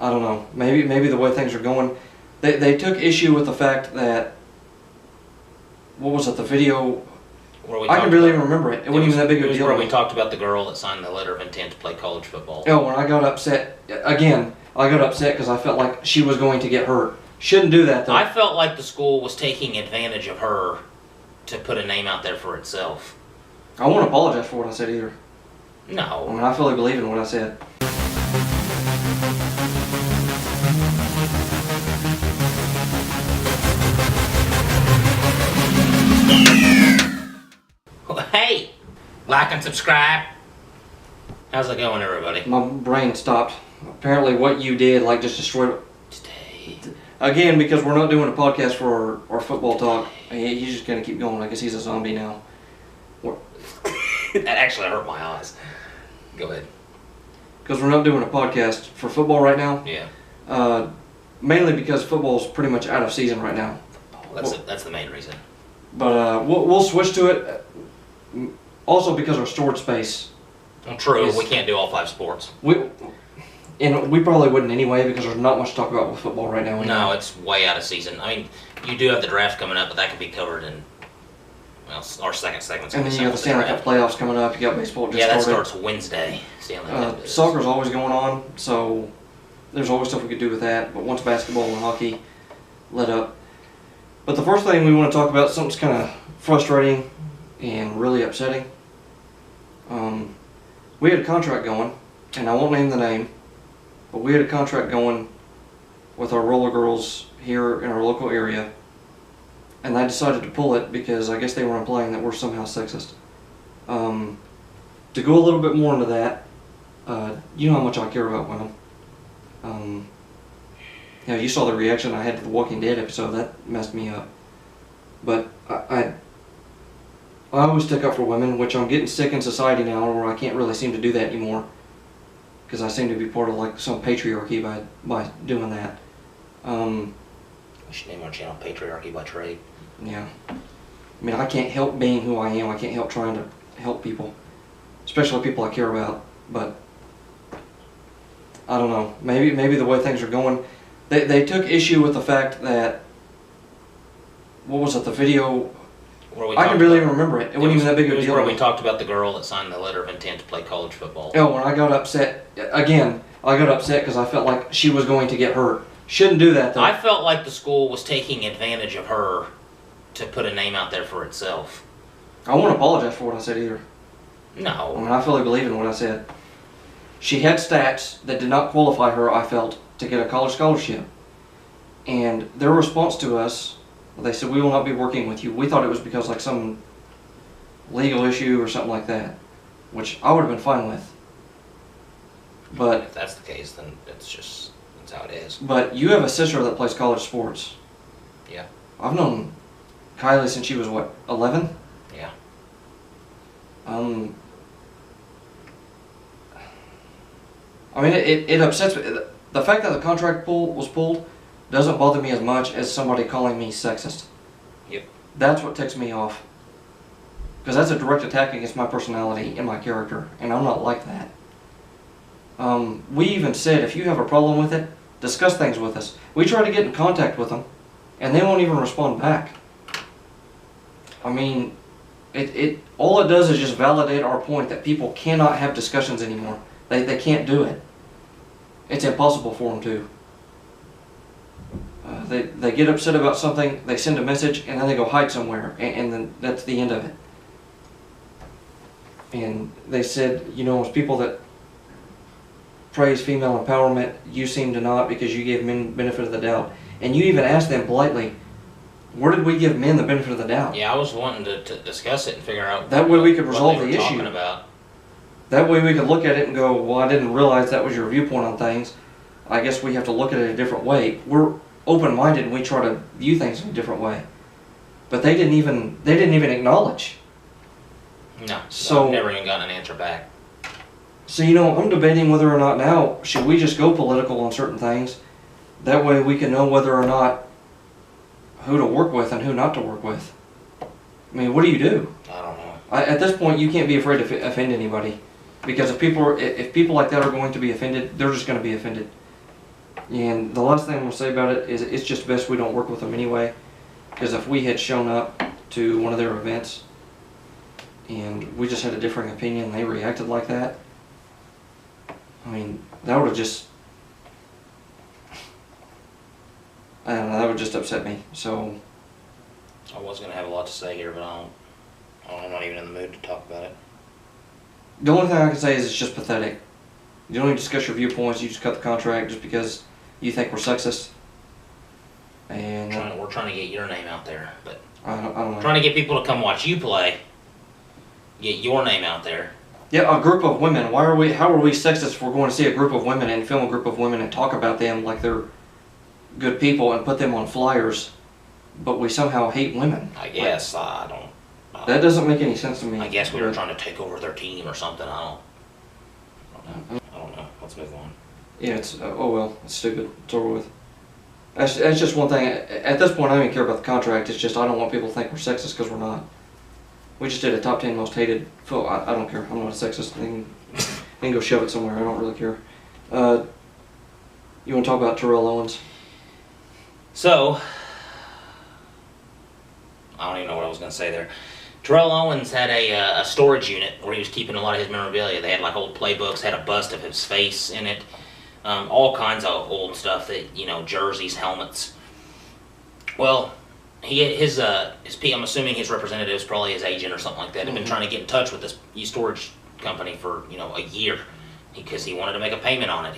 I don't know. Maybe the way things are going, they took issue with the fact that, what was it? The video. I can barely even remember it. It wasn't even that big of a deal. Where we talked about the girl that signed the letter of intent to play college football. Oh, when I got upset again, I got upset because I felt like she was going to get hurt. Shouldn't do that though. I felt like the school was taking advantage of her to put a name out there for itself. I won't apologize for what I said either. No. I mean, I fully believe in what I said. Hey, like and subscribe. How's it going, everybody? My brain stopped. Apparently what you did just destroyed Today. Again, because we're not doing a podcast for our football talk. He's just going to keep going. I guess he's a zombie now. That actually hurt my eyes. Go ahead. Because we're not doing a podcast for football right now. Yeah. Mainly because football's pretty much out of season right now. That's the main reason. But we'll switch to it. Also because our storage space. Well, true. We can't do all 5 sports. And we probably wouldn't anyway because there's not much to talk about with football right now. No, it's way out of season. I mean, you do have the draft coming up, but that could be covered in, well, our second segment's and then you got the Stanley Cup playoffs coming up. You got baseball just started. started. That starts Wednesday. Stanley Cup. Soccer's always going on, so there's always stuff we could do with that. But once basketball and hockey let up. But the first thing we want to talk about, something's kind of frustrating and really upsetting. We had a contract going, and I won't name the name, but we had a contract going with our roller girls here in our local area, and they decided to pull it because I guess they were implying that we're somehow sexist. To go a little bit more into that, you know how much I care about women. You saw the reaction I had to the Walking Dead episode. That messed me up. But I always stick up for women, which I'm getting sick in society now where I can't really seem to do that anymore. Because I seem to be part of some patriarchy by doing that. We should name our channel Patriarchy by Trade. Yeah. I mean, I can't help being who I am. I can't help trying to help people. Especially people I care about. But I don't know. Maybe the way things are going. They took issue with the fact that, what was it, the video. I can barely even remember it. It wasn't even that big of a deal. Where we talked about the girl that signed the letter of intent to play college football. Oh, when I got upset again, I got upset because I felt like she was going to get hurt. Shouldn't do that though. I felt like the school was taking advantage of her to put a name out there for itself. I won't apologize for what I said either. No. I mean, I fully believe in what I said. She had stats that did not qualify her, I felt, to get a college scholarship. And their response to us, they said, we will not be working with you. We thought it was because some legal issue or something like that, which I would have been fine with. But if that's the case, then that's how it is. But you have a sister that plays college sports. Yeah. I've known Kylie since she was, 11? Yeah. I mean, it upsets me. The fact that the contract was pulled doesn't bother me as much as somebody calling me sexist. Yep. That's what ticks me off. Because that's a direct attack against my personality and my character, and I'm not like that. We even said, if you have a problem with it, discuss things with us. We try to get in contact with them, and they won't even respond back. I mean, all it does is just validate our point that people cannot have discussions anymore. They can't do it. It's impossible for them to. They get upset about something, they send a message, and then they go hide somewhere, and then that's the end of it. And they said, as people that praise female empowerment, you seem to not because you gave men benefit of the doubt. And you even asked them politely, where did we give men the benefit of the doubt? Yeah, I was wanting to discuss it and figure out that way we could resolve the issue. Talking about. That way we could look at it and go, well, I didn't realize that was your viewpoint on things. I guess we have to look at it a different way. We're open-minded and we try to view things in a different way. But they didn't even acknowledge. No, so I've never even gotten an answer back. So I'm debating whether or not now should we just go political on certain things. That way we can know whether or not who to work with and who not to work with. I mean, what do you do? I don't know. At this point, you can't be afraid to offend anybody, because if people like that are going to be offended, they're just going to be offended. And the last thing I'm going to say about it is it's just best we don't work with them anyway. Because if we had shown up to one of their events and we just had a differing opinion and they reacted like that, I mean, that would have just, I don't know, that would just upset me. So I was going to have a lot to say here, but I'm not even in the mood to talk about it. the only thing I can say is it's just pathetic. You don't even discuss your viewpoints, you just cut the contract just because you think we're sexist. And We're trying to get your name out there, but I don't know. trying to get people to come watch you play, get your name out there. Yeah, a group of women. How are we sexist if we're going to see a group of women and film a group of women and talk about them like they're good people and put them on flyers, but we somehow hate women? I guess I don't. That doesn't make any sense to me. I guess we were trying to take over their team or something. I don't know. Let's move on. Yeah, it's oh well, it's stupid. It's over with. That's just one thing. At this point, I don't even care about the contract. It's just I don't want people to think we're sexist because we're not. We just did a top 10 most hated. I don't care. I'm not a sexist. They can go shove it somewhere. I don't really care. You want to talk about Terrell Owens? So, I don't even know what I was going to say there. Terrell Owens had a storage unit where he was keeping a lot of his memorabilia. They had like old playbooks, had a bust of his face in it, all kinds of old stuff that, jerseys, helmets. Well, his I'm assuming his representatives, probably his agent or something like that, had been trying to get in touch with this storage company for a year because he wanted to make a payment on it.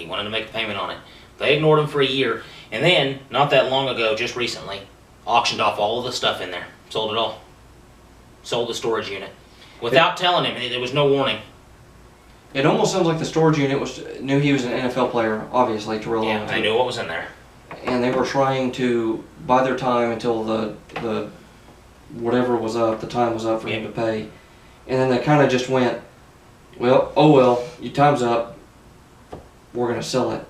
They ignored him for a year, and then not that long ago, just recently, auctioned off all of the stuff in there, sold it all, sold the storage unit without telling him. There was no warning. It almost sounds like the storage unit knew he was an NFL player. Obviously, Terrell Owens. Yeah, they knew what was in there. And they were trying to buy their time until the whatever was up, the time was up for him to pay. And then they kind of just went, well, your time's up, we're going to sell it.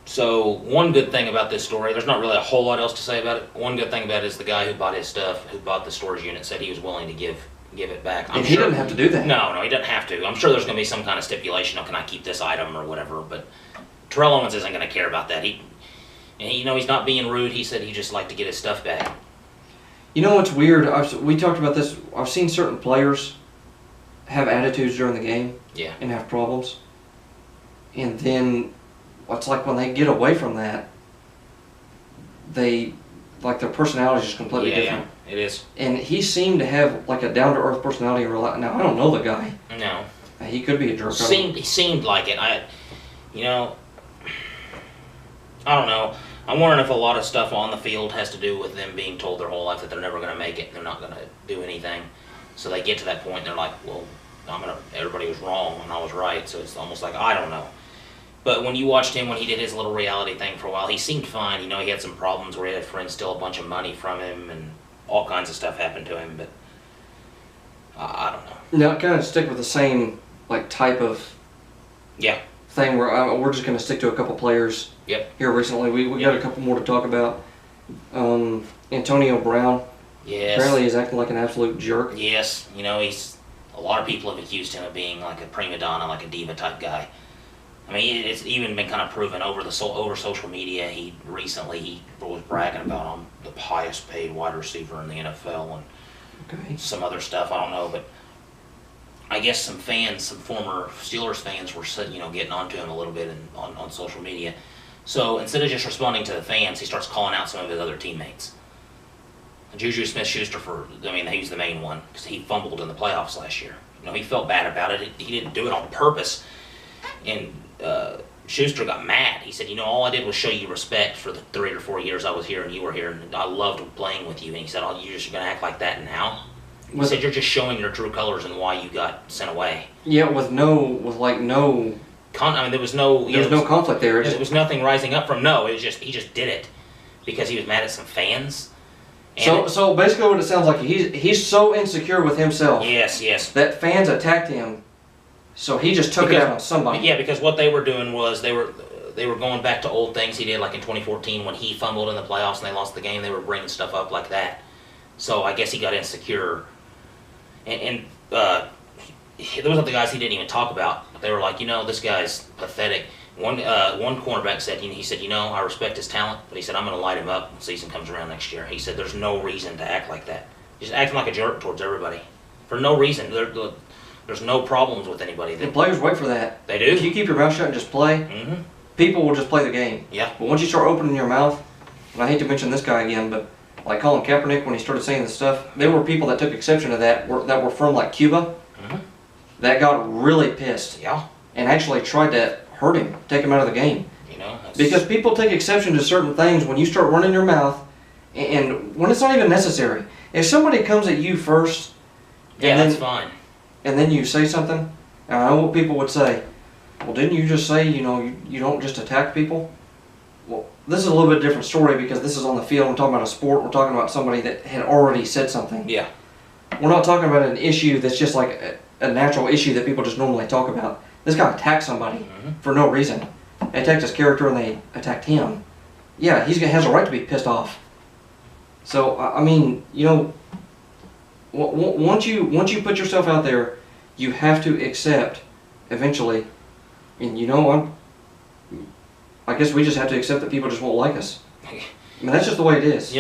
So one good thing about this story, there's not really a whole lot else to say about it. One good thing about it is the guy who bought his stuff, who bought the storage unit, said he was willing to give it back. And he didn't have to do that. No, he doesn't have to. I'm sure there's going to be some kind of stipulation, can I keep this item or whatever, but Terrell Owens isn't going to care about that. He's not being rude. He said he'd just like to get his stuff back. You know what's weird? We talked about this. I've seen certain players have attitudes during the game. Yeah. And have problems. And then it's like when they get away from that, their personality is just completely different. Yeah, it is. And he seemed to have like a down-to-earth personality in real life. Now, I don't know the guy. No. He could be a jerk. He seemed like it. I don't know. I'm wondering if a lot of stuff on the field has to do with them being told their whole life that they're never going to make it, they're not going to do anything. So they get to that point and they're like, well, everybody was wrong and I was right. So it's almost like, I don't know. But when you watched him, when he did his little reality thing for a while, he seemed fine. He had some problems where he had friends steal a bunch of money from him and all kinds of stuff happened to him, but I don't know. Now, kind of stick with the same type of thing where we're just going to stick to a couple players. Yep. Here recently, we got a couple more to talk about. Antonio Brown. Yes. Apparently, he's acting like an absolute jerk. Yes. A lot of people have accused him of being like a prima donna, like a diva type guy. I mean, it's even been kind of proven over social media. He was bragging about the highest paid wide receiver in the NFL and some other stuff. I don't know, but I guess some former Steelers fans were getting onto him a little bit on social media. So instead of just responding to the fans, he starts calling out some of his other teammates. Juju Smith-Schuster he was the main one because he fumbled in the playoffs last year. He felt bad about it. He didn't do it on purpose. And Schuster got mad. He said, all I did was show you respect for the 3 or 4 years I was here and you were here, and I loved playing with you. And he said, oh, you're just going to act like that now? He said, you're just showing your true colors and why you got sent away. Yeah, there was no conflict there. There was nothing rising up from he just did it because he was mad at some fans. So basically what it sounds like, he's so insecure with himself. Yes. That fans attacked him, so he just took it out on somebody. Yeah, because what they were doing was they were going back to old things he did, like in 2014 when he fumbled in the playoffs and they lost the game. They were bringing stuff up like that. So I guess he got insecure. And there was other guys he didn't even talk about. They were like, this guy's pathetic. One cornerback said, he said, I respect his talent, but he said, I'm going to light him up when season comes around next year. He said, there's no reason to act like that. Just acting like a jerk towards everybody. For no reason. There's no problems with anybody. The players wait for that. They do. If you keep your mouth shut and just play, people will just play the game. Yeah. But once you start opening your mouth, and I hate to mention this guy again, but like Colin Kaepernick, when he started saying this stuff, there were people that took exception to that were from like Cuba that got really pissed. Yeah. And actually tried to hurt him, take him out of the game. That's... Because people take exception to certain things when you start running your mouth, and when it's not even necessary. If somebody comes at you first, that's fine. And then you say something, and I know what people would say. Well, didn't you just say, you don't just attack people? Well, this is a little bit different story because this is on the field. We're talking about a sport. We're talking about somebody that had already said something. Yeah. We're not talking about an issue that's just like a natural issue that people just normally talk about. This guy attacked somebody for no reason. They attacked his character and they attacked him. Yeah, he has a right to be pissed off. So, I mean, once you put yourself out there, you have to accept eventually, and I guess we just have to accept that people just won't like us. I mean, that's just the way it is.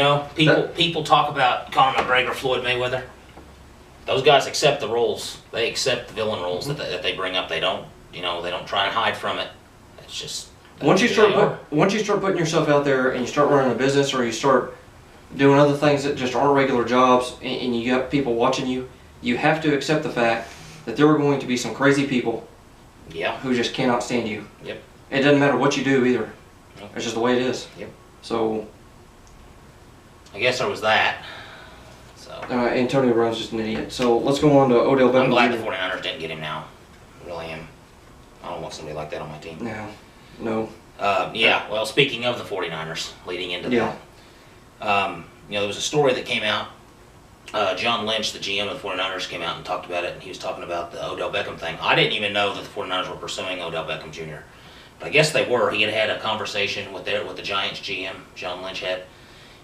People talk about Conor McGregor, Floyd Mayweather. Those guys accept the roles. They accept the villain roles that they bring up. They don't, they don't try and hide from it. It's just once you start putting yourself out there and you start running a business or you start doing other things that just aren't regular jobs and you got people watching you, you have to accept the fact that there are going to be some crazy people who just cannot stand you. Yep. It doesn't matter what you do either. Yep. It's just the way it is. Yep. So I guess there was that. So Antonio Brown's just an idiot. So let's go on to Odell Beckham. I'm glad the 49ers didn't get him now. I really am. I don't want somebody like that on my team. No. Well, speaking of the 49ers, leading into that, there was a story that came out. John Lynch, the GM of the 49ers, came out and talked about it, and he was talking about the Odell Beckham thing. I didn't even know that the 49ers were pursuing Odell Beckham Jr., but I guess they were. He had a conversation with the Giants GM, John Lynch had, and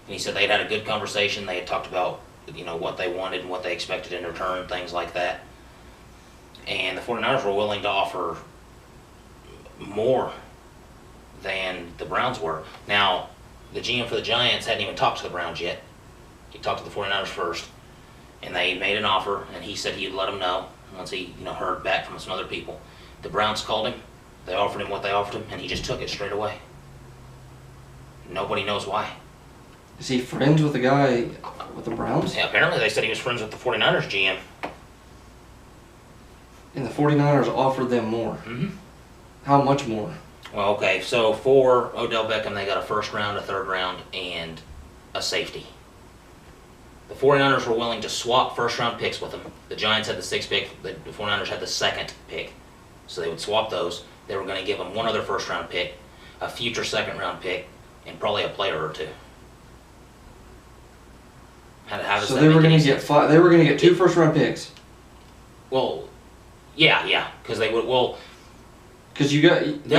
he said they'd had a good conversation. They had talked about what they wanted and what they expected in return, things like that. And the 49ers were willing to offer more than the Browns were. Now, the GM for the Giants hadn't even talked to the Browns yet. He talked to the 49ers first, and they made an offer, and he said he'd let them know once he heard back from some other people. The Browns called him. They offered him what they offered him, and he just took it straight away. Nobody knows why. Is he friends with the guy with the Browns? Yeah, apparently they said he was friends with the 49ers GM. And the 49ers offered them more. How much more? Well, okay, so for Odell Beckham, they got a first round, a third round, and a safety. The 49ers were willing to swap first round picks with him. The Giants had the 6th pick, the 49ers had the 2nd pick. So they would swap those. They were going to give him one other first round pick, a future 2nd round pick, and probably a player or two. How does so that they make were going any to get sense? they were going to get 2 first round picks. Well, yeah, because they would. Well, because they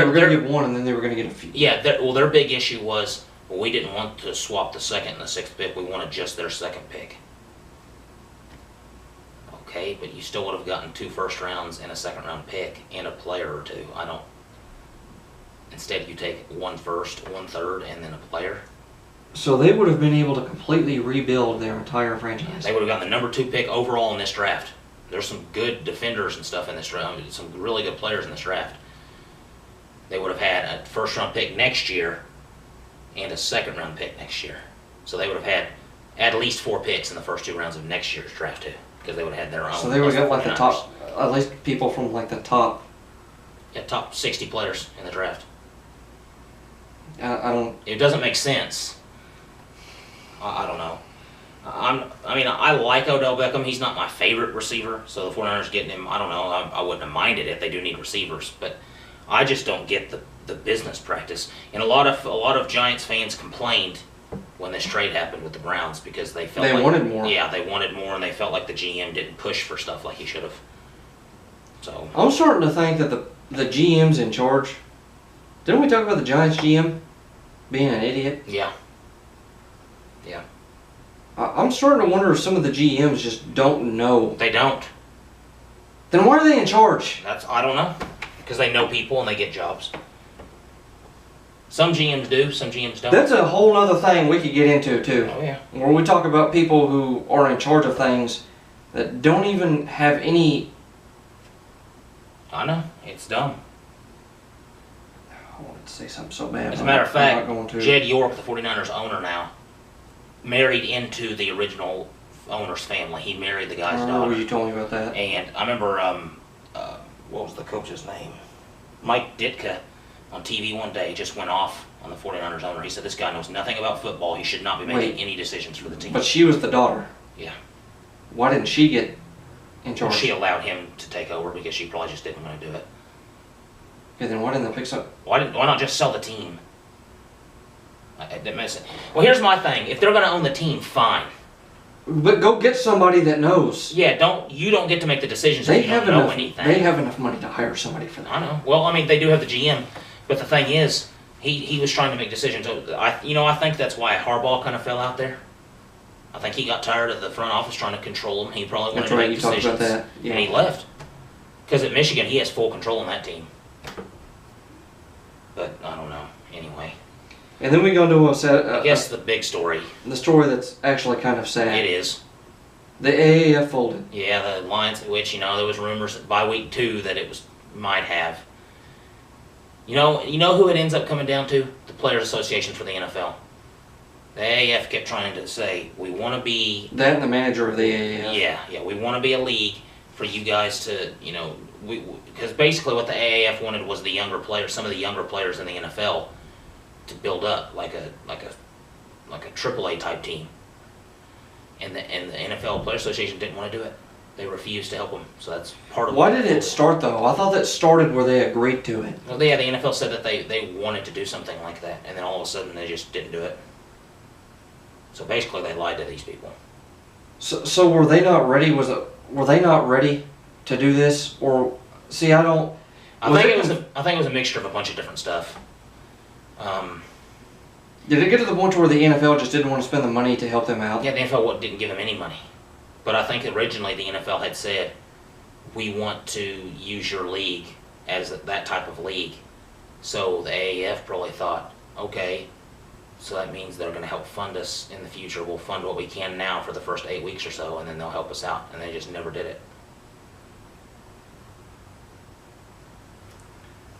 were going to get one, and then they were going to get a few. Yeah, their big issue was, well, we didn't want to swap the 2nd and the 6th pick. We wanted just their 2nd pick. Okay, but you still would have gotten 2 first rounds and a 2nd round pick and a player or two. Instead, you take 1 first, 1 third, and then a player. So they would have been able to completely rebuild their entire franchise. They would have gotten the number 2 pick overall in this draft. There's some good defenders and stuff in this draft. Some really good players in this draft. They would have had a first round pick next year and a 2nd round pick next year. So they would have had at least 4 picks in the first 2 rounds of next year's draft too, because they would have had their own. So they would have got like the top, at least people from like the top. Yeah, top 60 players in the draft. I don't. It doesn't make sense. I don't know. I like Odell Beckham. He's not my favorite receiver, so the 49ers getting him, I don't know. I wouldn't have minded it. They do need receivers, but I just don't get the business practice. And a lot of Giants fans complained when this trade happened with the Browns because they felt they wanted more. Yeah, they wanted more, and they felt like the GM didn't push for stuff like he should have. So I'm starting to think that the GM's in charge. Didn't we talk about the Giants GM being an idiot? Yeah. I'm starting to wonder if some of the GMs just don't know. They don't. Then why are they in charge? I don't know. Because they know people and they get jobs. Some GMs do, some GMs don't. That's a whole other thing we could get into too. Oh yeah. Where we talk about people who are in charge of things that don't even have any. I know, it's dumb. I wanted to say something so bad. As a matter of fact, I'm not going to. Jed York, the 49ers owner now, married into the original owner's family. He married the guy's daughter. You told me about that. And I remember, what was the coach's name? Mike Ditka on TV one day just went off on the 49ers owner. He said, this guy knows nothing about football. He should not be making any decisions for the team. But she was the daughter. Yeah. Why didn't she get in charge? She allowed him to take over because she probably just didn't want to do it. Okay, then why didn't they pick up? Why not just sell the team? That makes sense. Well, here's my thing. If they're going to own the team, fine. But go get somebody that knows. Yeah, you don't get to make the decisions if you don't know anything. They have enough money to hire somebody for that. I know. Well, I mean, they do have the GM, but the thing is, he was trying to make decisions. I think that's why Harbaugh kind of fell out there. I think he got tired of the front office trying to control him. He probably wanted to make decisions. Talked about that. Yeah. And he left. Because at Michigan, he has full control on that team. But I don't know. Anyway. And then we go into I guess the big story. The story that's actually kind of sad. It is. The AAF folded. Yeah, the Lions, which, there was rumors by week 2 that it might have. You know who it ends up coming down to? The Players Association for the NFL. The AAF kept trying to say, we want to be... That and the manager of the AAF. Yeah, we want to be a league for you guys to, because basically what the AAF wanted was some of the younger players in the NFL to build up like a AAA type team. And the NFL Players Association didn't want to do it. They refused to help them. So that's part of Why did it start though? I thought that started where they agreed to it. Well, yeah, the NFL said that they wanted to do something like that, and then all of a sudden they just didn't do it. So basically they lied to these people. So were they not ready? Were they not ready to do this? Or see, I think it was a mixture of a bunch of different stuff. Did it get to the point where the NFL just didn't want to spend the money to help them out? Yeah, the NFL didn't give them any money. But I think originally the NFL had said, we want to use your league as that type of league. So the AAF probably thought, okay, so that means they're going to help fund us in the future. We'll fund what we can now for the first 8 weeks or so, and then they'll help us out. And they just never did it.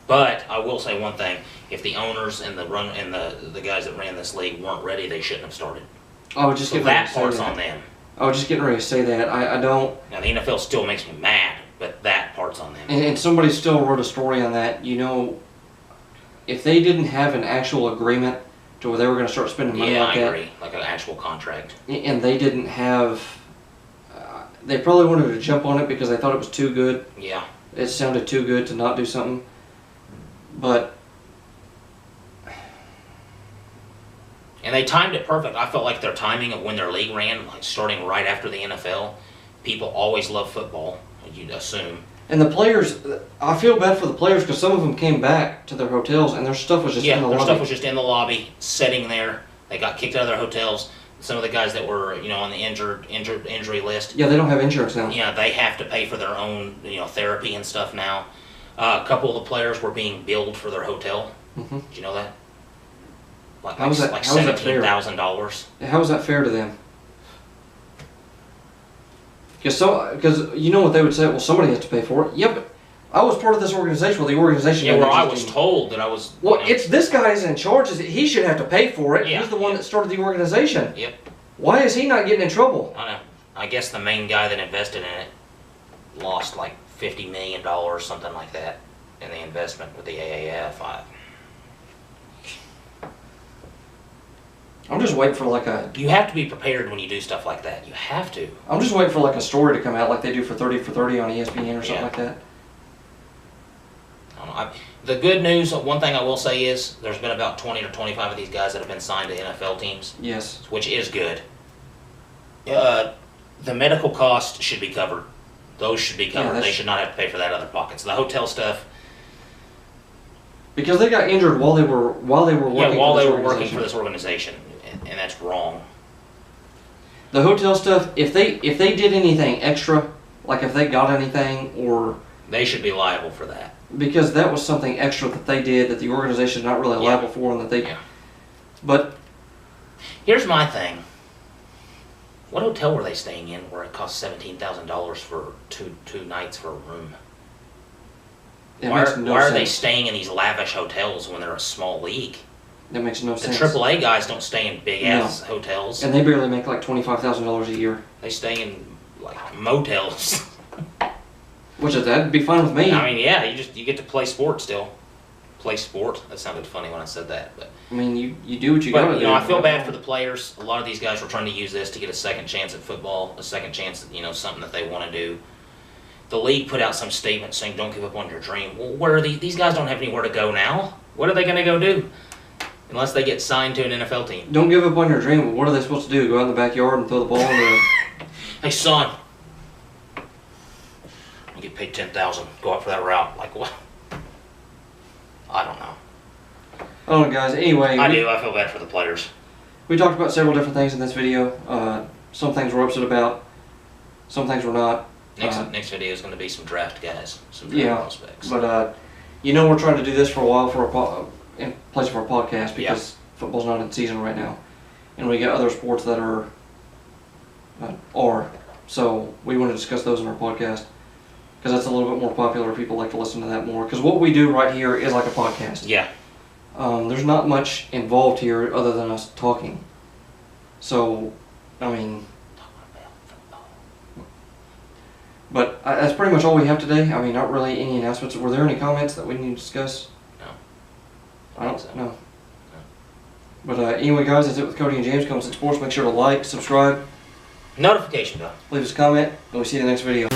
But I will say one thing: if the owners and the guys that ran this league weren't ready, they shouldn't have started. I was just getting ready to say part's that. on them. I was just getting ready to say that. I don't. Now the NFL still makes me mad, but that part's on them. And somebody still wrote a story on that. If they didn't have an actual agreement to where they were going to start spending money like that. Yeah, I agree. Like an actual contract. And they didn't have. They probably wanted to jump on it because they thought it was too good. Yeah. It sounded too good to not do something. But. And they timed it perfect. I felt like their timing of when their league ran, like starting right after the NFL. People always love football, you'd assume. And the players, I feel bad for the players because some of them came back to their hotels and their stuff was just in the lobby. Yeah, their stuff was just in the lobby, sitting there. They got kicked out of their hotels. Some of the guys that were, on the injury list. Yeah, they don't have insurance now. Yeah, they have to pay for their own, therapy and stuff now. A couple of the players were being billed for their hotel. Mm-hmm. Did you know that? Like $17,000. How is that fair to them? Because you know what they would say, well, somebody has to pay for it. Yeah, but I was part of this organization. Well, the organization. Yeah, where I was told that I was. Well, it's this guy's in charge. He should have to pay for it. Yeah, He's the one that started the organization. Yep. Why is he not getting in trouble? I know. I guess the main guy that invested in it lost like $50 million, something like that, in the investment with the AAF. I'm just waiting for You have to be prepared when you do stuff like that. You have to. I'm just waiting for a story to come out like they do for 30 for 30 on ESPN or something like that. I don't know. The good news, one thing I will say is, there's been about 20 or 25 of these guys that have been signed to NFL teams. Yes. Which is good. The medical costs should be covered. Those should be covered. They should not have to pay for that out of their pockets. The hotel stuff. Because they got injured while they were working for this organization, and that's wrong. The hotel stuff, if they did anything extra, like if they got anything or they should be liable for that. because that was something extra that they did that the organization is not really liable for, and that they. Yeah. But here's my thing. What hotel were they staying in where it cost $17,000 for two nights for a room? Why are they staying in these lavish hotels when they're a small league? That makes no sense. The AAA guys don't stay in big ass hotels. And they barely make like $25,000 a year. They stay in like motels. Which that'd be fine with me. I mean, yeah, you get to play sport still. Play sport. That sounded funny when I said that, but I mean, you do what you gotta do. I feel bad for the players. A lot of these guys were trying to use this to get a second chance at football, a second chance at something that they want to do. The league put out some statement saying, "Don't give up on your dream." Well, where are these guys? Don't have anywhere to go now. What are they going to go do? Unless they get signed to an NFL team. Don't give up on your dream. But what are they supposed to do? Go out in the backyard and throw the ball in the... Hey, son. You get paid $10,000. Go out for that route. Like what? I don't know. I don't know, guys. Anyway, I feel bad for the players. We talked about several different things in this video. Some things we're upset about. Some things we're not. Next video is going to be some draft guys, some draft prospects. But we're trying to do this for a while in place of our podcast because football's not in season right now, and we got other sports that are. So we want to discuss those in our podcast because that's a little bit more popular. People like to listen to that more because what we do right here is like a podcast. Yeah. There's not much involved here other than us talking. So, I mean. But that's pretty much all we have today. I mean, not really any announcements. Were there any comments that we need to discuss? No. I don't know. No. But anyway, guys, that's it with Cody and James. Come to Sports. Make sure to like, subscribe, Notification bell. leave us a comment, and we'll see you in the next video.